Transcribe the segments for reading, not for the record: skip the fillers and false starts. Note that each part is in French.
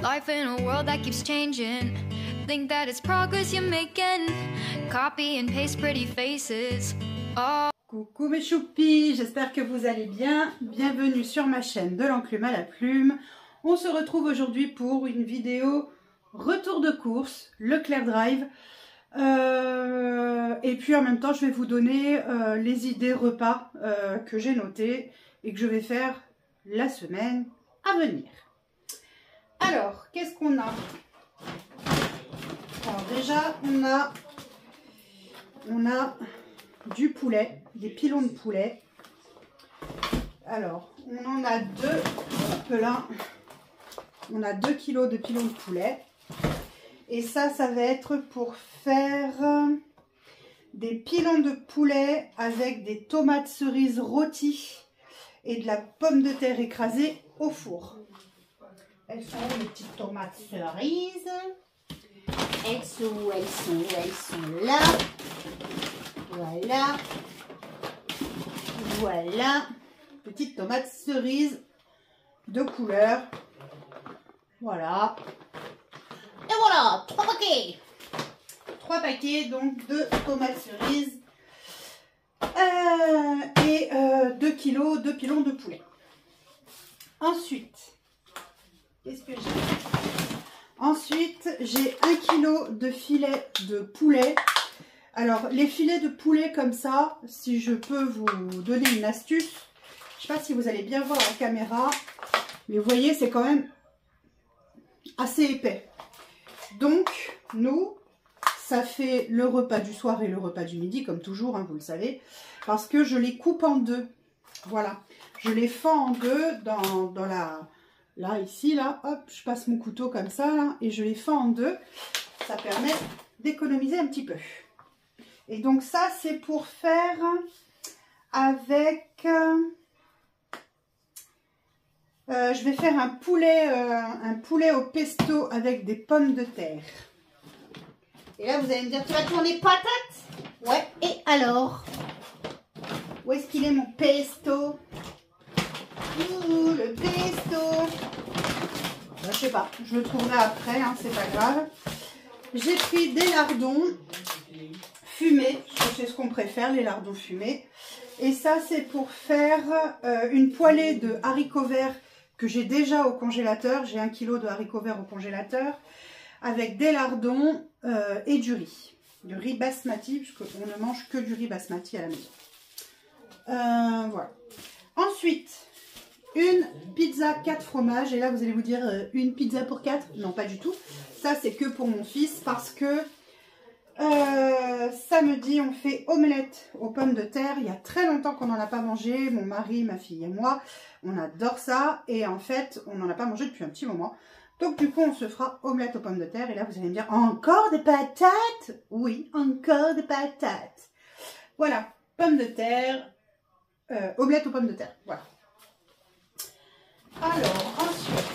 Life in a world that keeps changing. Think that it's progress you're making. Copy and paste pretty faces. Oh. Coucou mes choupis, j'espère que vous allez bien. Bienvenue sur ma chaîne de l'enclume à la plume. On se retrouve aujourd'hui pour une vidéo retour de course, Leclerc Drive. Et puis en même temps, je vais vous donner les idées repas que j'ai notées et que je vais faire la semaine à venir. Alors, qu'est-ce qu'on a? Alors déjà, on a du poulet, des pilons de poulet. Alors, on en a deux. Hop là, on a 2 kilos de pilons de poulet. Et ça va être pour faire des pilons de poulet avec des tomates cerises rôties et de la pomme de terre écrasée au four. Elles sont où les petites tomates cerises? Elles sont là. Voilà. Voilà. Petites tomates cerises de couleur. Voilà. Et voilà, 3 paquets. 3 paquets donc de tomates cerises. Et 2 kilos de pilons de poulet. Ensuite, qu'est-ce que j'ai? Ensuite, j'ai 1 kilo de filets de poulet. Alors, les filets de poulet comme ça, si je peux vous donner une astuce, je ne sais pas si vous allez bien voir la caméra, mais vous voyez, c'est quand même assez épais. Donc, nous, ça fait le repas du soir et le repas du midi, comme toujours, hein, vous le savez, parce que je les coupe en deux. Voilà, je les fends en deux dans la... Là, ici, là, hop, je passe mon couteau comme ça, là, et je les fends en deux. Ça permet d'économiser un petit peu. Et donc ça, c'est pour faire avec... je vais faire un poulet au pesto avec des pommes de terre. Et là, vous allez me dire, tu vas tourner patate? Ouais, et alors? Où est-ce qu'il est mon pesto? Ouh, le pesto. Je sais pas, je le trouverai après, hein, c'est pas grave. J'ai pris des lardons fumés, c'est ce qu'on préfère, les lardons fumés. Et ça, c'est pour faire une poêlée de haricots verts que j'ai déjà au congélateur. J'ai 1 kilo de haricots verts au congélateur avec des lardons et du riz basmati, puisqu'on ne mange que du riz basmati à la maison. Voilà. Ensuite, une pizza 4 fromages. Et là, vous allez vous dire, une pizza pour 4? Non, pas du tout. Ça, c'est que pour mon fils parce que samedi, on fait omelette aux pommes de terre. Il y a très longtemps qu'on n'en a pas mangé. Mon mari, ma fille et moi, on adore ça. Et en fait, on n'en a pas mangé depuis un petit moment. Donc, du coup, on se fera omelette aux pommes de terre. Et là, vous allez me dire, encore des patates? Oui, encore des patates. Voilà, pommes de terre, omelette aux pommes de terre. Voilà. Alors, ensuite,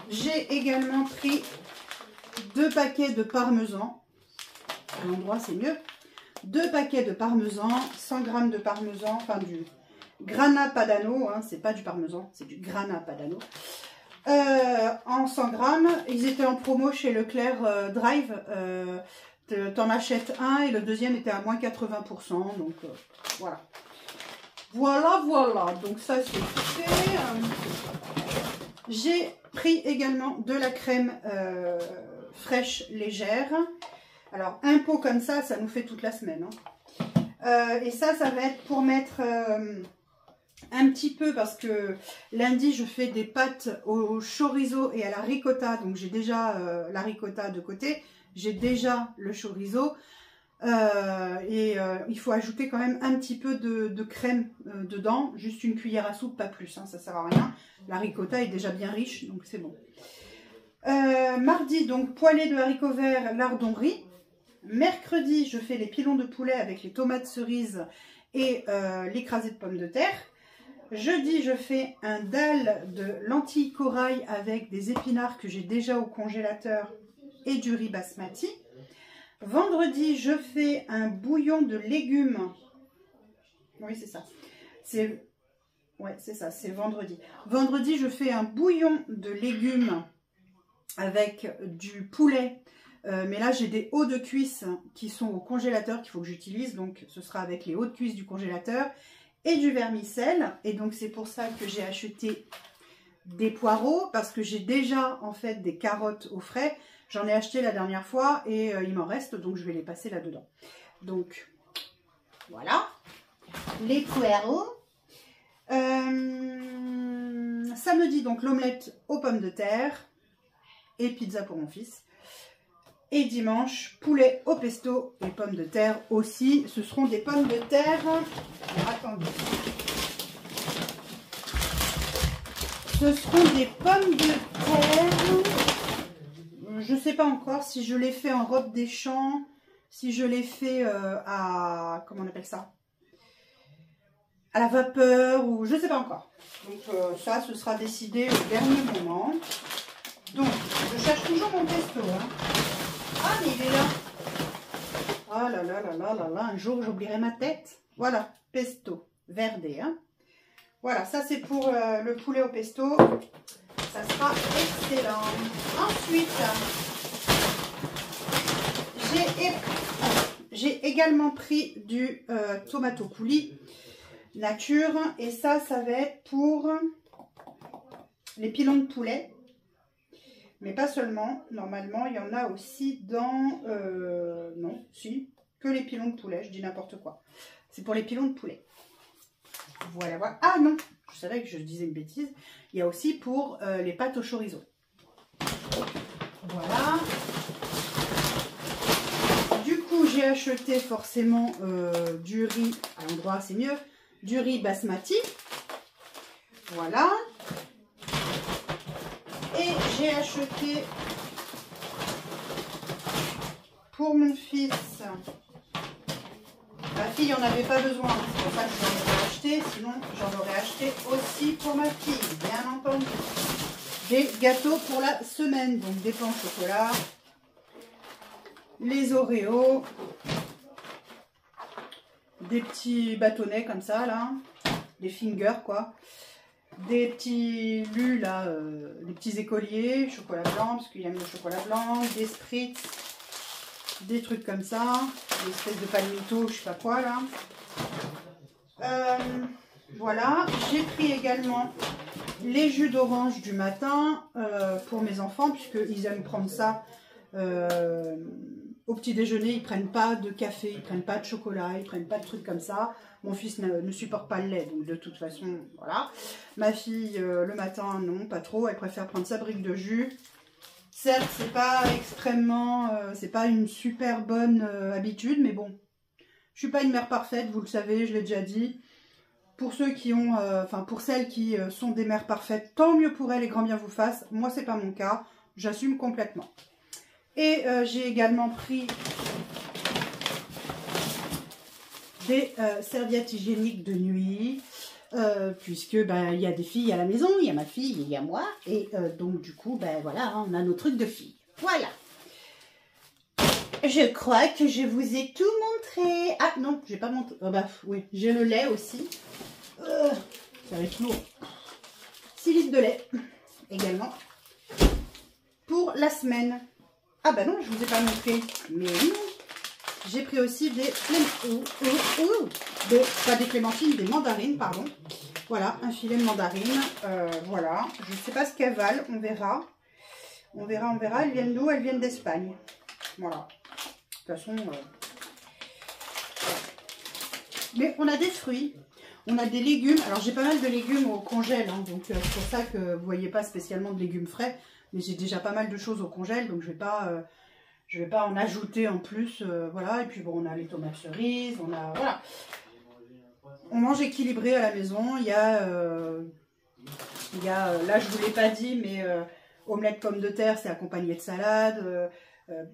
j'ai également pris 2 paquets de parmesan. À l'endroit, c'est mieux. 2 paquets de parmesan, 100 g de parmesan, enfin du grana padano, hein, c'est pas du parmesan, c'est du grana padano. En 100 g, ils étaient en promo chez Leclerc Drive. T'en achètes un et le deuxième était à moins 80%. Donc voilà. Voilà. Donc ça, c'est fait. J'ai pris également de la crème fraîche légère. Alors, un pot comme ça, ça nous fait toute la semaine. Hein. Et ça va être pour mettre un petit peu, parce que lundi, je fais des pâtes au chorizo et à la ricotta. Donc, j'ai déjà la ricotta de côté. J'ai déjà le chorizo. Il faut ajouter quand même un petit peu de crème dedans. Juste une cuillère à soupe, pas plus. Hein, ça sert à rien. La ricotta est déjà bien riche, donc c'est bon. Mardi, donc, poêlée de haricots verts, lardons riz. Mercredi, je fais les pilons de poulet avec les tomates cerises et l'écrasé de pommes de terre. Jeudi, je fais un dalle de lentilles corail avec des épinards que j'ai déjà au congélateur et du riz basmati. Vendredi, je fais un bouillon de légumes. Oui, c'est ça. Ouais, c'est ça, c'est vendredi. Vendredi, je fais un bouillon de légumes avec du poulet. Mais là, j'ai des hauts de cuisse qui sont au congélateur qu'il faut que j'utilise. Donc, ce sera avec les hauts de cuisse du congélateur et du vermicelle. Et donc, c'est pour ça que j'ai acheté des poireaux parce que j'ai déjà, en fait, des carottes au frais. J'en ai acheté la dernière fois et il m'en reste. Donc, je vais les passer là-dedans. Donc, voilà. Les poireaux. Samedi, donc, l'omelette aux pommes de terre et pizza pour mon fils. Et dimanche, poulet au pesto et pommes de terre aussi. Ce seront des pommes de terre. Attendez. Ce seront des pommes de terre. Je ne sais pas encore si je les fais en robe des champs, si je les fais à... Comment on appelle ça? À la vapeur ou... Je ne sais pas encore. Donc ça, ce sera décidé au dernier moment. Donc, je cherche toujours mon pesto. Hein. Ah, mais il est là. Ah là là là là là là. Un jour, j'oublierai ma tête. Voilà, pesto verdé. Hein. Voilà, ça c'est pour le poulet au pesto. Ça sera excellent. Ensuite, j'ai également pris du tomato coulis nature. Et ça va être pour les pilons de poulet. Mais pas seulement, normalement, il y en a aussi dans... non, si, que les pilons de poulet, je dis n'importe quoi. C'est pour les pilons de poulet. Voilà, voilà. Ah non, je savais que je disais une bêtise. Il y a aussi pour les pâtes au chorizo. Voilà. Du coup, j'ai acheté forcément du riz, à l'endroit c'est mieux, du riz basmati. Voilà. Et j'ai acheté pour mon fils, ma fille n'en avait pas besoin, c'est pour ça que j'en ai acheté, sinon j'en aurais acheté aussi pour ma fille, bien entendu. Des gâteaux pour la semaine, donc des pains au chocolat, les Oreos, des petits bâtonnets comme ça là, des fingers quoi. Des petits lus là, des petits écoliers, chocolat blanc, parce qu'il aime le chocolat blanc, des spritz, des trucs comme ça, des espèces de palmito, je sais pas quoi là. Voilà, j'ai pris également les jus d'orange du matin pour mes enfants, puisqu'ils aiment prendre ça au petit déjeuner. Ils prennent pas de café, ils prennent pas de chocolat, ils prennent pas de trucs comme ça. Mon fils ne supporte pas le lait, donc de toute façon, voilà. Ma fille, le matin, non, pas trop. Elle préfère prendre sa brique de jus. Certes, c'est pas extrêmement... c'est pas une super bonne habitude, mais bon. Je suis pas une mère parfaite, vous le savez, je l'ai déjà dit. Pour ceux qui ont... Enfin, pour celles qui sont des mères parfaites, tant mieux pour elles et grand bien vous fasse. Moi, c'est pas mon cas. J'assume complètement. Et j'ai également pris... des serviettes hygiéniques de nuit, puisque ben, y a des filles à la maison, il y a ma fille et il y a moi, et donc du coup, ben voilà, on a nos trucs de filles. Voilà. Je crois que je vous ai tout montré. Ah non, j'ai pas montré. Oh, bah oui, j'ai le lait aussi. Ça va être lourd. 6 litres de lait également pour la semaine. Ah bah non, je vous ai pas montré. Mais non. J'ai pris aussi des clémentines, des mandarines, pardon. Voilà, un filet de mandarines. Voilà, je ne sais pas ce qu'elles valent, on verra. On verra. Elles viennent d'où? Elles viennent d'Espagne. Voilà. De toute façon... Mais on a des fruits, on a des légumes. Alors j'ai pas mal de légumes au congèle, hein, donc c'est pour ça que vous ne voyez pas spécialement de légumes frais. Mais j'ai déjà pas mal de choses au congèle, donc je vais pas en ajouter en plus, voilà. Et puis bon, on a les tomates cerises, on a, voilà. On mange équilibré à la maison. Il y a là je vous l'ai pas dit, mais omelette pommes de terre, c'est accompagné de salade.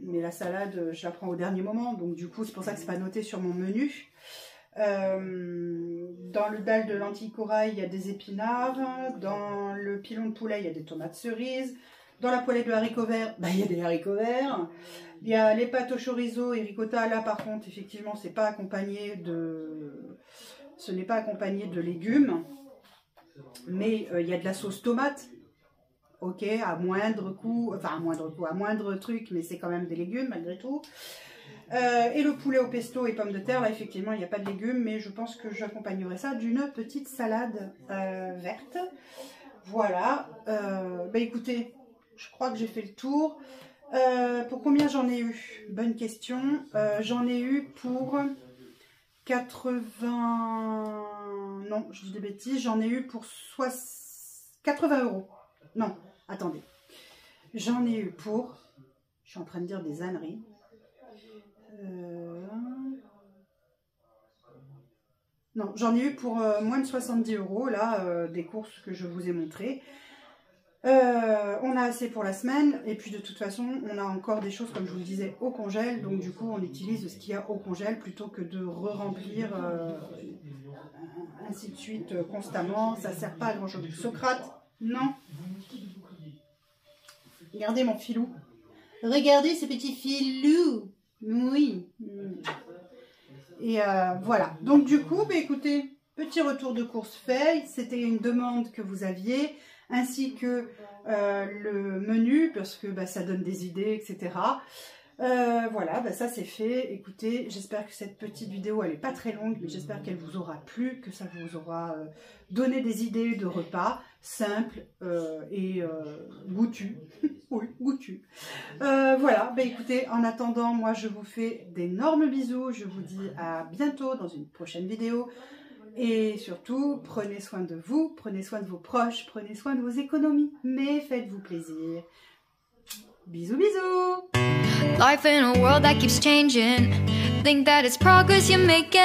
Mais la salade, je la prends au dernier moment, donc du coup c'est pour ça que c'est pas noté sur mon menu. Dans le dalle de lentilles corail, il y a des épinards. Dans le pilon de poulet, il y a des tomates cerises. Dans la poêlée de haricots verts, bah, il y a des haricots verts. Il y a les pâtes au chorizo et ricotta. Là, par contre, effectivement, ce n'est pas accompagné de légumes. Mais il y a de la sauce tomate. ok, à moindre coût, enfin à moindre truc, mais c'est quand même des légumes malgré tout. Et le poulet au pesto et pommes de terre, là effectivement il n'y a pas de légumes, mais je pense que j'accompagnerai ça d'une petite salade verte. Voilà, bah écoutez, je crois que j'ai fait le tour. Pour combien j'en ai eu? Bonne question. J'en ai eu pour 80... Non, je dis des bêtises. J'en ai eu pour 80 €. Non, attendez. J'en ai eu pour... Je suis en train de dire des âneries. Non, j'en ai eu pour moins de 70 €, là, des courses que je vous ai montrées. On a assez pour la semaine, et puis de toute façon, on a encore des choses, comme je vous le disais, au congèle. Donc du coup, on utilise ce qu'il y a au congèle plutôt que de re-remplir, ainsi de suite, constamment. Ça ne sert pas à grand chose. Socrate, non. Regardez mon filou. Regardez ce petit filou. Oui. Et voilà. Donc du coup, bah, écoutez, petit retour de course fait. C'était une demande que vous aviez, ainsi que le menu, parce que bah, ça donne des idées, etc. Voilà, bah, ça c'est fait. Écoutez, j'espère que cette petite vidéo, elle n'est pas très longue, mais j'espère qu'elle vous aura plu, que ça vous aura donné des idées de repas simples et goûtus. Oui, goûtus. Voilà, bah, écoutez, en attendant, moi je vous fais d'énormes bisous. Je vous dis à bientôt dans une prochaine vidéo. Et surtout, prenez soin de vous, prenez soin de vos proches, prenez soin de vos économies, mais faites-vous plaisir. Bisous, bisous! Life in a world that keeps changing. Think that it's progress you're making.